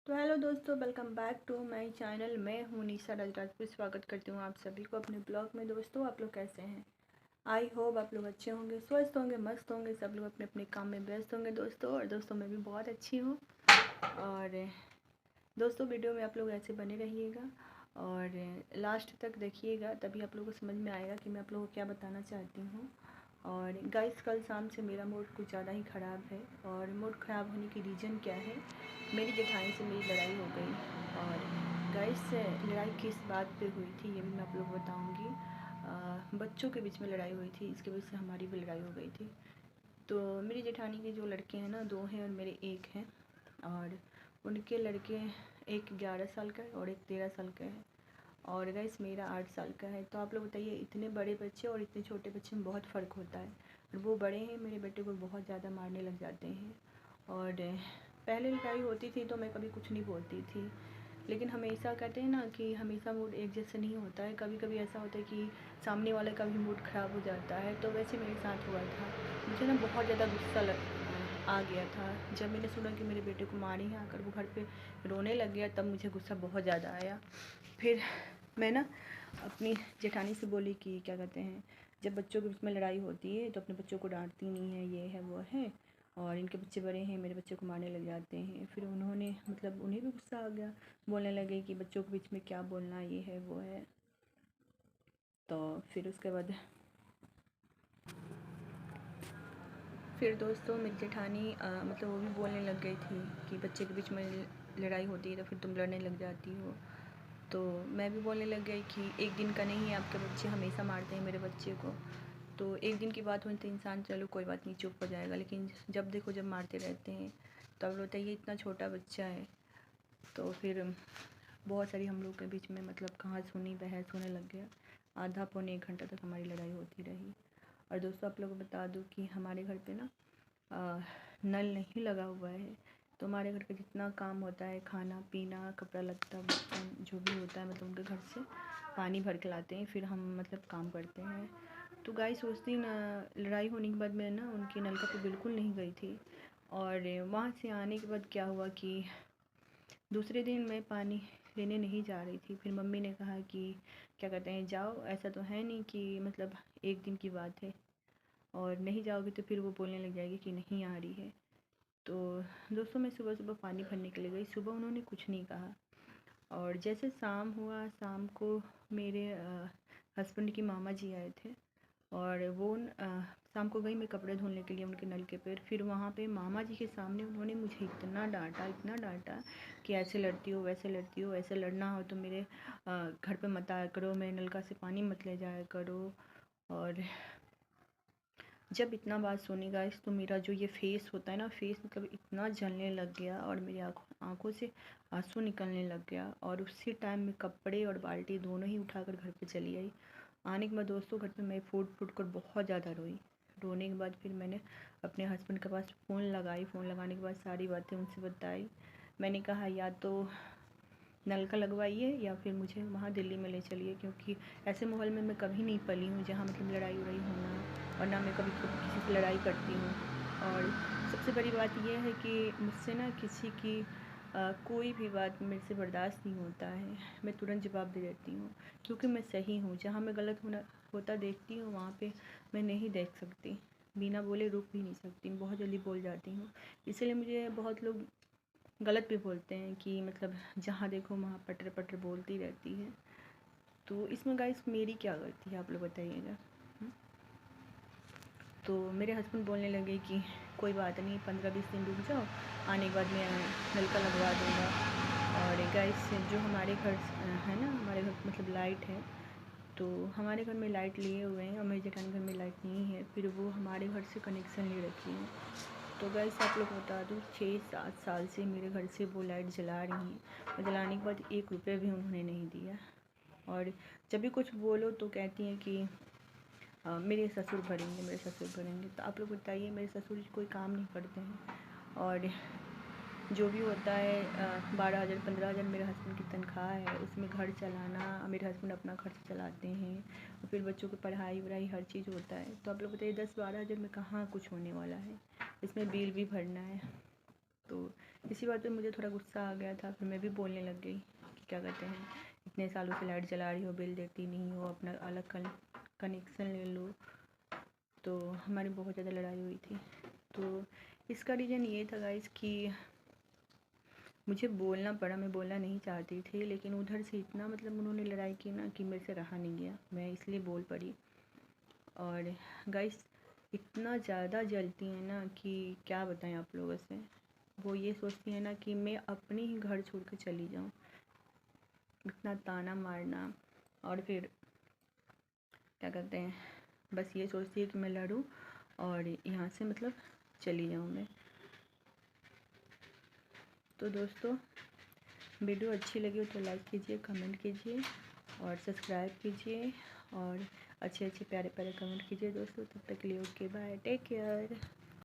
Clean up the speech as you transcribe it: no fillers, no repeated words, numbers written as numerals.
तो हेलो दोस्तों, welcome back to my channel. मैं हूँ निशा राजराजपुर। स्वागत करती हूँ आप सभी को अपने ब्लॉग में। दोस्तों, आप लोग कैसे हैं? आई होप आप लोग अच्छे होंगे, स्वस्थ होंगे, मस्त होंगे। सब लोग अपने अपने काम में व्यस्त होंगे दोस्तों। और दोस्तों, मैं भी बहुत अच्छी हूँ। और दोस्तों, वीडियो में आप लोग ऐसे बने रहिएगा और लास्ट तक देखिएगा, तभी आप लोगों को समझ में आएगा कि मैं आप लोगों को क्या बताना चाहती हूँ। और गाइस, कल शाम से मेरा मूड कुछ ज़्यादा ही ख़राब है। और मूड ख़राब होने की रीज़न क्या है? मेरी जेठानी से मेरी लड़ाई हो गई। और गाइस, लड़ाई किस बात पे हुई थी ये भी मैं आप लोग को बताऊँगी। बच्चों के बीच में लड़ाई हुई थी, इसके वजह से हमारी भी लड़ाई हो गई थी। तो मेरी जेठानी के जो लड़के हैं ना, 2 हैं और मेरे 1 हैं। और उनके लड़के, एक 11 साल का है और एक 13 साल का है। और गाइस, मेरा 8 साल का है। तो आप लोग बताइए, इतने बड़े बच्चे और इतने छोटे बच्चे में बहुत फ़र्क होता है। और वो बड़े हैं, मेरे बेटे को बहुत ज़्यादा मारने लग जाते हैं। और पहले लड़ाई होती थी तो मैं कभी कुछ नहीं बोलती थी, लेकिन हमेशा कहते हैं ना कि हमेशा मूड एक जैसा नहीं होता है। कभी कभी ऐसा होता है कि सामने वाले का भी मूड ख़राब हो जाता है। तो वैसे मेरे साथ हुआ था। मुझे ना बहुत ज़्यादा आ गया था जब मैंने सुना कि मेरे बेटे को मारे हैं। आकर वो घर पे रोने लग गया, तब मुझे गुस्सा बहुत ज़्यादा आया। फिर मैं ना अपनी जेठानी से बोली कि क्या कहते हैं, जब बच्चों के बीच में लड़ाई होती है तो अपने बच्चों को डांटती नहीं है, ये है वो है। और इनके बच्चे बड़े हैं, मेरे बच्चे को मारने लग जाते हैं। फिर उन्होंने मतलब उन्हें भी गुस्सा आ गया, बोलने लगे कि बच्चों के बीच में क्या बोलना, ये है वो है। तो फिर उसके बाद फिर दोस्तों, मेरी जेठानी मतलब वो भी बोलने लग गई थी कि बच्चे के बीच में लड़ाई होती है तो फिर तुम लड़ने लग जाती हो। तो मैं भी बोलने लग गई कि एक दिन का नहीं है, आपके बच्चे हमेशा मारते हैं मेरे बच्चे को। तो एक दिन की बात हुई तो इंसान चलो कोई बात नहीं, चुप हो जाएगा। लेकिन जब देखो जब मारते रहते हैं तो अब होता है ये इतना छोटा बच्चा है। तो फिर बहुत सारी हम लोग के बीच में मतलब कहाँ सुनी बहस होने लग गया। आधा पौने 1 घंटा तक हमारी लड़ाई होती रही। और दोस्तों, आप लोगों को बता दूँ कि हमारे घर पे ना नल नहीं लगा हुआ है। तो हमारे घर का जितना काम होता है, खाना पीना, कपड़ा लत्ता, बर्तन जो भी होता है, मतलब उनके घर से पानी भर के लाते हैं, फिर हम मतलब काम करते हैं। तो गाइस, उस दिन लड़ाई होने के बाद मैं ना उनके नलका पे बिल्कुल नहीं गई थी। और वहाँ से आने के बाद क्या हुआ कि दूसरे दिन मैं पानी लेने नहीं जा रही थी। फिर मम्मी ने कहा कि क्या कहते हैं, जाओ, ऐसा तो है नहीं कि मतलब एक दिन की बात है और नहीं जाओगे तो फिर वो बोलने लग जाएगी कि नहीं आ रही है। तो दोस्तों, मैं सुबह सुबह पानी भरने के लिए गई। सुबह उन्होंने कुछ नहीं कहा। और जैसे शाम हुआ, शाम को मेरे हस्बैंड की मामा जी आए थे। और वो शाम को गई मैं कपड़े धोने के लिए उनके नल के पैर। फिर वहाँ पे मामा जी के सामने उन्होंने मुझे इतना डांटा कि ऐसे लड़ती हो, वैसे लड़ती हो, ऐसे लड़ना हो तो मेरे घर पे मत आया करो, मेरे नलका से पानी मत ले जाया करो। और जब इतना बात सुनी गाइस, तो मेरा जो ये फेस होता है ना, फेस मतलब इतना जलने लग गया और मेरी आँखों से आंसू निकलने लग गया। और उसी टाइम में कपड़े और बाल्टी दोनों ही उठाकर घर पे चली आई। आने के बाद दोस्तों, घर पे मैं फूट फूट कर बहुत ज़्यादा रोई। रोने के बाद फिर मैंने अपने हस्बैंड के पास फ़ोन लगाई। फ़ोन लगाने के बाद सारी बातें उनसे बताई। मैंने कहा या तो नलका लगवाइए या फिर मुझे वहाँ दिल्ली में ले चलिए, क्योंकि ऐसे माहौल में मैं कभी नहीं पली हूँ जहाँ मतलब लड़ाई उड़ाई होना। और ना मैं कभी किसी से लड़ाई करती हूँ। और सबसे बड़ी बात यह है कि मुझसे ना किसी की कोई भी बात मेरे से बर्दाश्त नहीं होता है। मैं तुरंत जवाब दे देती हूँ, क्योंकि मैं सही हूँ। जहाँ मैं गलत होता देखती हूँ वहाँ पे मैं नहीं देख सकती, बिना बोले रुक भी नहीं सकती, बहुत जल्दी बोल जाती हूँ। इसलिए मुझे बहुत लोग गलत भी बोलते हैं कि मतलब जहाँ देखो वहाँ पटर पटर बोलती रहती है। तो इसमें गाइस मेरी क्या गलती है, आप लोग बताइएगा। तो मेरे हस्बैंड बोलने लगे कि कोई बात नहीं, 15-20 दिन रुक जाओ, आने के बाद मैं नलका लगवा दूँगा। और गाइस, जो हमारे घर है ना, हमारे घर मतलब लाइट है, तो हमारे घर में लाइट लिए हुए हैं और मेरे जेठानी घर में लाइट नहीं है। फिर वो हमारे घर से कनेक्शन ले रखी है। तो गाइस, आप लोग बता दूँ, 6-7 साल से मेरे घर से वो लाइट जला रही हैं और जलाने के बाद 1 रुपये भी उन्होंने नहीं दिया। और जब भी कुछ बोलो तो कहती हैं कि मेरे ससुर भरेंगे, मेरे ससुर भरेंगे। तो आप लोग बताइए, मेरे ससुर जी कोई काम नहीं करते हैं। और जो भी होता है 12,000 15,000 मेरे हस्बैंड की तनख्वाह है, उसमें घर चलाना, मेरे हस्बैंड अपना खर्च चलाते हैं और फिर बच्चों की पढ़ाई वढ़ाई हर चीज़ होता है। तो आप लोग बताइए, 10-12 हज़ार में कहाँ कुछ होने वाला है? इसमें बिल भी भरना है। तो इसी बात पे मुझे थोड़ा गुस्सा आ गया था। फिर मैं भी बोलने लग गई कि क्या कहते हैं, इतने सालों से लाइट जला रही हो, बिल देती नहीं हो, अपना अलग कनेक्शन ले लो। तो हमारी बहुत ज़्यादा लड़ाई हुई थी। तो इसका रीज़न ये था गाइस कि मुझे बोलना पड़ा, मैं बोलना नहीं चाहती थी, लेकिन उधर से इतना मतलब उन्होंने लड़ाई की ना कि मेरे से रहा नहीं गया, मैं इसलिए बोल पड़ी। और गाइस इतना ज़्यादा जलती हैं ना कि क्या बताएं आप लोगों से। वो ये सोचती है ना कि मैं अपने ही घर छोड़ कर चली जाऊँ, इतना ताना मारना। और फिर क्या कहते हैं, बस ये सोचती है कि मैं लड़ूँ और यहाँ से मतलब चली जाऊँ मैं। तो दोस्तों, वीडियो अच्छी लगी हो तो लाइक कीजिए, कमेंट कीजिए और सब्सक्राइब कीजिए और अच्छे अच्छे प्यारे प्यारे कमेंट कीजिए दोस्तों। तब तक के लिए ओके बाय, टेक केयर।